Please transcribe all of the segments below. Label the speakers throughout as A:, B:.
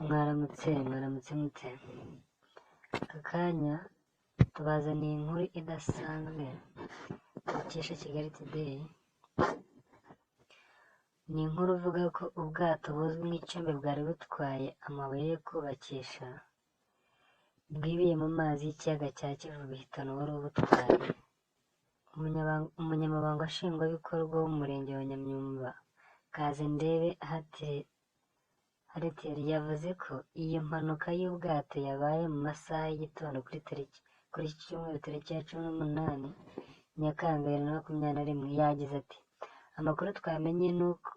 A: mwaramutse mute. Aka kanya tubazaniye inkuru idasanzwe dukesha Kigali Today. Ni inkuru ivuga ko ubwato buzwi nk'icombe bwari butwaye amabuye yo kubakisha bwibiye mu mazi y'ikiyaga cya Kivu bihitana uwari ubutwaye. Umunyamabanga nshingwabikorwa w'umurenge wa Nyamyumba Kazindebe Hareteri yavuze ko iyo mpanuka y'ubwato yabaye mu masaha y'igitondo kuri iki cyumweru tariki ya 18 Nyakanga 2021. Yagize ati "Amakuru twamenye ni uko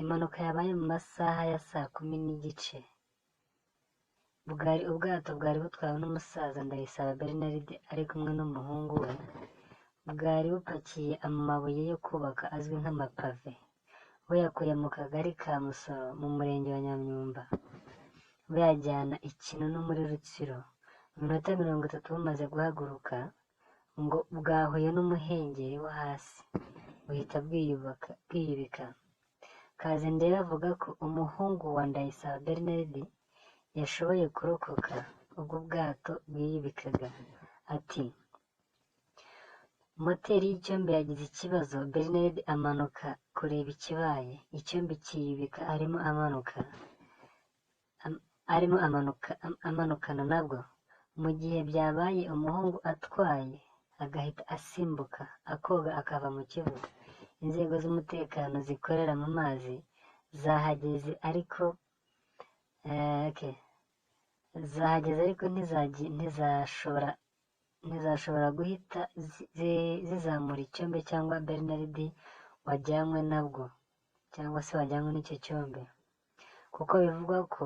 A: impanuka yabaye mu masaha ya saa 10:30. Ubwato bwari butwawe n'umusaza Ndayisaba Bernard ari kumwe n'umuhungu we, bwari bupakiye amabuye yo kubaka azwi nk'amapave, buyakuye mu kagari ka Musoro mu murenge wa Nyamyumba buyajyana i Kinunu muri Rutsiro. Mu minota 30 bumaze guhaguruka ngo bwahuye n'umuhengeri wo hasi buhita bwiyubika. Kazindebe avuga ko umuhungu wa Ndayisaba Bernard yashoboye kurokoka ubwo bwato bwiyubikaga. Ati "Moteri y'icyombe yagize ikibazo, Bernard amanuka kureba ikibaye, icyombe kiyubika arimo amanukana nabwo. Mu gihe byabaye umuhungu atwaye agahita asimbuka akoga akava mu Kivu. Inzego z'umutekano zikorera mu mazi zahageze ariko ntizashobora guhita zizamura icyombe cyangwa Bernard wajyanywe n'icyo cyombe, kuko bivugwa ko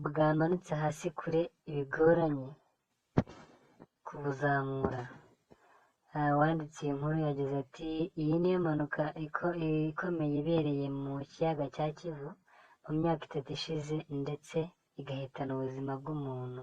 A: bwamanutse hasi kure bigoranye kubuzamura." Uwanditse iyi nkuru yagize ati "Iyi niyo mpanuka ikomeye ibereye mu kiyaga cya Kivu mu myaka 3 ishize ndetse igahitana ubuzima bw'umuntu."